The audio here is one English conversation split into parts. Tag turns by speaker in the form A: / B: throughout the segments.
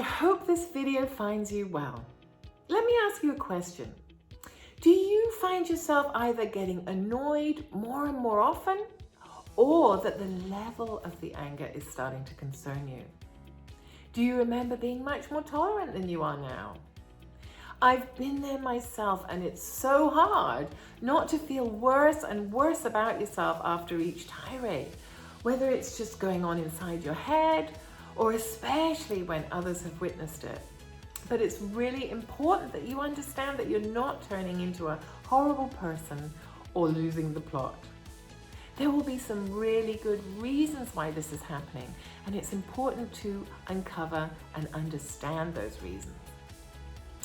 A: I hope this video finds you well. Let me ask you a question. Do you find yourself either getting annoyed more and more often, or that the level of the anger is starting to concern you? Do you remember being much more tolerant than you are now? I've been there myself, and it's so hard not to feel worse and worse about yourself after each tirade, whether it's just going on inside your head or especially when others have witnessed it. But it's really important that you understand that you're not turning into a horrible person or losing the plot. There will be some really good reasons why this is happening, and it's important to uncover and understand those reasons.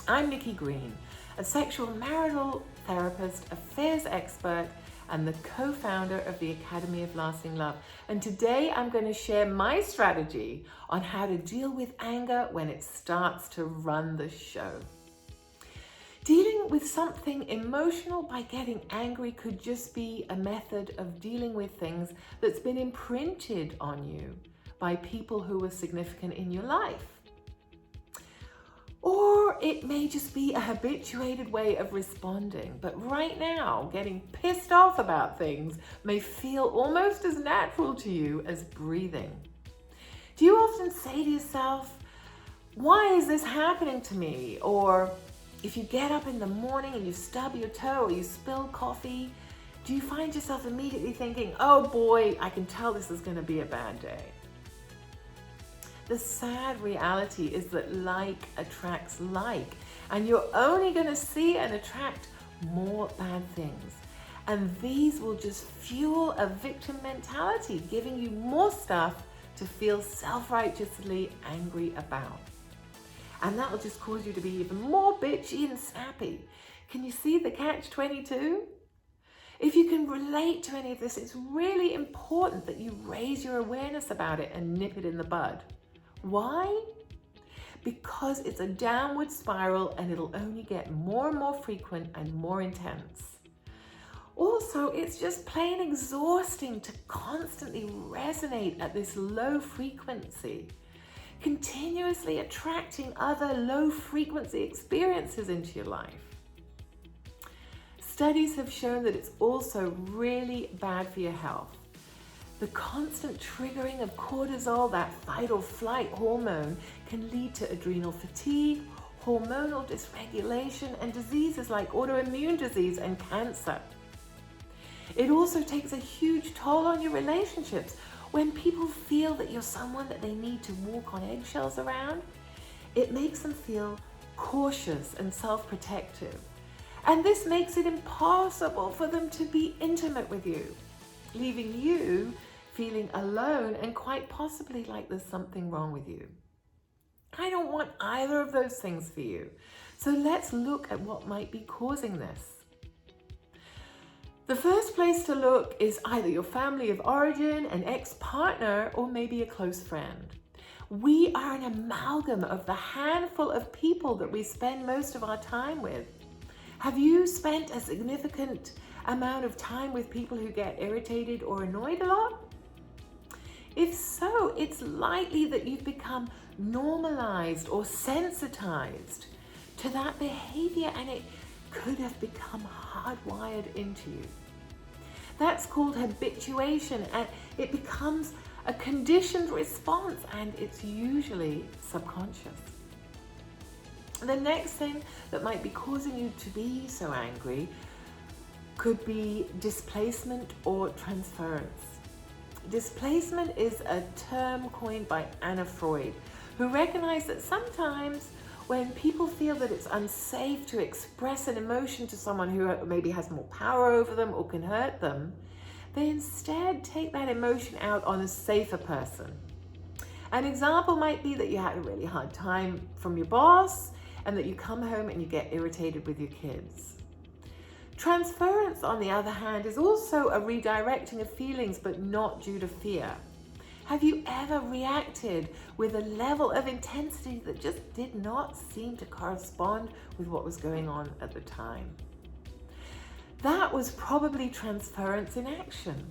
A: I'm Nikki Green, a sexual marital therapist, affairs expert, and the co-founder of the Academy of Lasting Love. And today I'm going to share my strategy on how to deal with anger when it starts to run the show. Dealing with something emotional by getting angry could just be a method of dealing with things that's been imprinted on you by people who were significant in your life. Or it may just be a habituated way of responding, but right now, getting pissed off about things may feel almost as natural to you as breathing. Do you often say to yourself, why is this happening to me? Or if you get up in the morning and you stub your toe or you spill coffee, do you find yourself immediately thinking, oh boy, I can tell this is going to be a bad day? The sad reality is that like attracts like, and you're only going to see and attract more bad things. And these will just fuel a victim mentality, giving you more stuff to feel self-righteously angry about. And that will just cause you to be even more bitchy and snappy. Can you see the catch-22? If you can relate to any of this, it's really important that you raise your awareness about it and nip it in the bud. Why? Because it's a downward spiral and it'll only get more and more frequent and more intense. Also, it's just plain exhausting to constantly resonate at this low frequency, continuously attracting other low frequency experiences into your life. Studies have shown that it's also really bad for your health. The constant triggering of cortisol, that fight or flight hormone, can lead to adrenal fatigue, hormonal dysregulation, and diseases like autoimmune disease and cancer. It also takes a huge toll on your relationships. When people feel that you're someone that they need to walk on eggshells around, it makes them feel cautious and self-protective. And this makes it impossible for them to be intimate with you, leaving you feeling alone and quite possibly like there's something wrong with you. I don't want either of those things for you. So let's look at what might be causing this. The first place to look is either your family of origin, an ex-partner, or maybe a close friend. We are an amalgam of the handful of people that we spend most of our time with. Have you spent a significant amount of time with people who get irritated or annoyed a lot? If so, it's likely that you've become normalized or sensitized to that behavior, and it could have become hardwired into you. That's called habituation, and it becomes a conditioned response, and it's usually subconscious. The next thing that might be causing you to be so angry could be displacement or transference. Displacement is a term coined by Anna Freud, who recognized that sometimes when people feel that it's unsafe to express an emotion to someone who maybe has more power over them or can hurt them, they instead take that emotion out on a safer person. An example might be that you had a really hard time from your boss and that you come home and you get irritated with your kids. Transference, on the other hand, is also a redirecting of feelings, but not due to fear. Have you ever reacted with a level of intensity that just did not seem to correspond with what was going on at the time? That was probably transference in action.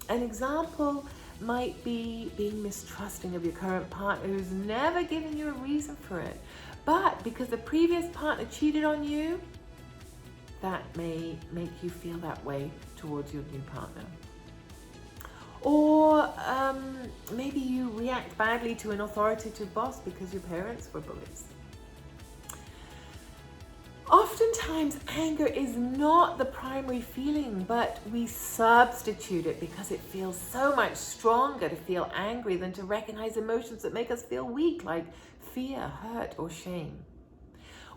A: An example might be being mistrusting of your current partner who's never given you a reason for it. But because the previous partner cheated on you, that may make you feel that way towards your new partner. Or maybe you react badly to an authoritative boss because your parents were bullies. Oftentimes, anger is not the primary feeling, but we substitute it because it feels so much stronger to feel angry than to recognize emotions that make us feel weak, like fear, hurt, or shame.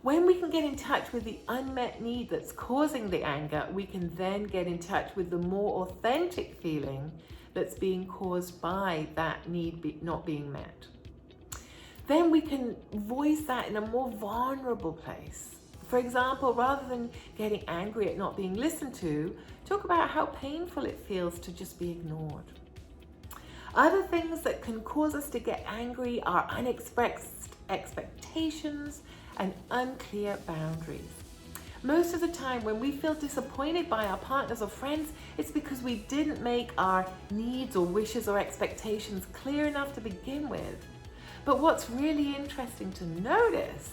A: When we can get in touch with the unmet need that's causing the anger, we can then get in touch with the more authentic feeling that's being caused by that need not being met. Then we can voice that in a more vulnerable place. For example, rather than getting angry at not being listened to, talk about how painful it feels to just be ignored. Other things that can cause us to get angry are unexpressed expectations and unclear boundaries. Most of the time when we feel disappointed by our partners or friends, it's because we didn't make our needs or wishes or expectations clear enough to begin with. But what's really interesting to notice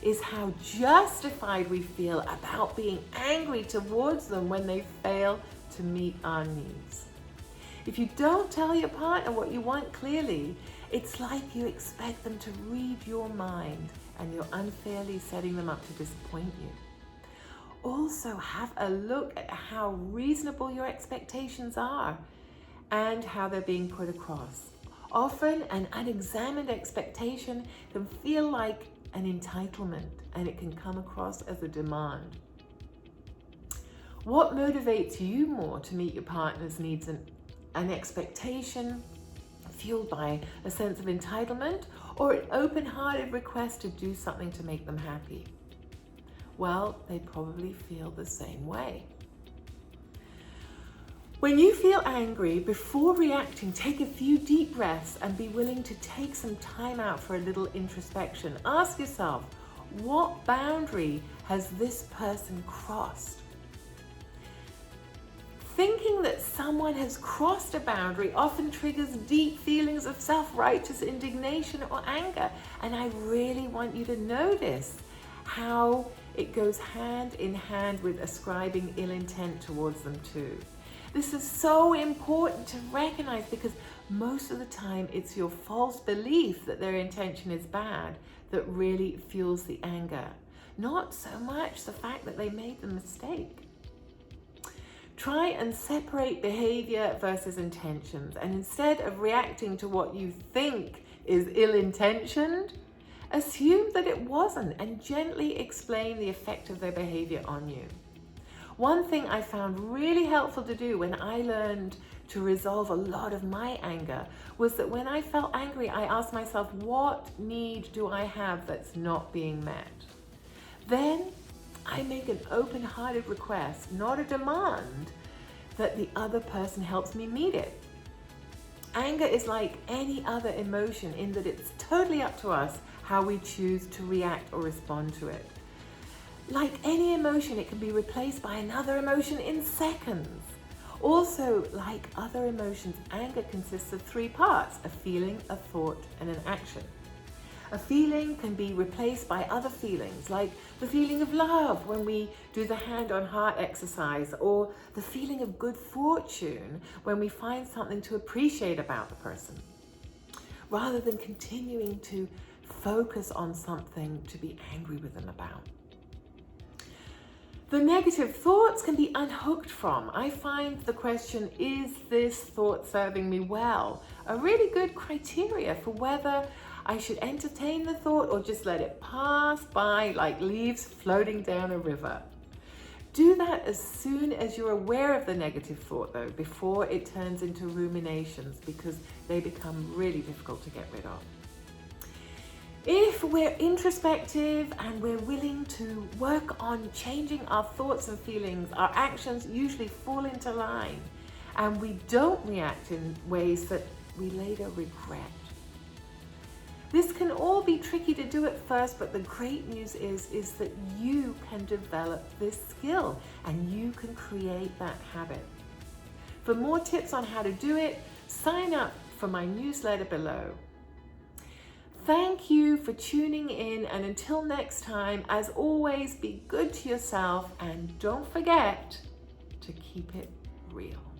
A: is how justified we feel about being angry towards them when they fail to meet our needs. If you don't tell your partner what you want clearly, it's like you expect them to read your mind and you're unfairly setting them up to disappoint you. Also, have a look at how reasonable your expectations are and how they're being put across. Often, an unexamined expectation can feel like an entitlement, and it can come across as a demand. What motivates you more to meet your partner's needs? An expectation fueled by a sense of entitlement, or an open-hearted request to do something to make them happy? Well, they probably feel the same way. When you feel angry, before reacting, take a few deep breaths and be willing to take some time out for a little introspection. Ask yourself, what boundary has this person crossed? Thinking that someone has crossed a boundary often triggers deep feelings of self-righteous indignation or anger. And I really want you to notice how it goes hand in hand with ascribing ill intent towards them too. This is so important to recognize because most of the time it's your false belief that their intention is bad that really fuels the anger, not so much the fact that they made the mistake. Try and separate behavior versus intentions, and instead of reacting to what you think is ill-intentioned, assume that it wasn't and gently explain the effect of their behavior on you. One thing I found really helpful to do when I learned to resolve a lot of my anger was that when I felt angry, I asked myself, what need do I have that's not being met? Then I make an open-hearted request, not a demand, that the other person helps me meet it. Anger is like any other emotion in that it's totally up to us how we choose to react or respond to it. Like any emotion, it can be replaced by another emotion in seconds. Also, like other emotions, anger consists of three parts: a feeling, a thought, and an action. A feeling can be replaced by other feelings, like the feeling of love when we do the hand-on-heart exercise, or the feeling of good fortune when we find something to appreciate about the person, rather than continuing to focus on something to be angry with them about. The negative thoughts can be unhooked from. I find the question, is this thought serving me well, a really good criteria for whether I should entertain the thought or just let it pass by like leaves floating down a river. Do that as soon as you're aware of the negative thought though, before it turns into ruminations, because they become really difficult to get rid of. If we're introspective and we're willing to work on changing our thoughts and feelings, our actions usually fall into line and we don't react in ways that we later regret. This can all be tricky to do at first, but the great news is that you can develop this skill and you can create that habit. For more tips on how to do it, sign up for my newsletter below. Thank you for tuning in, and until next time, as always, be good to yourself and don't forget to keep it real.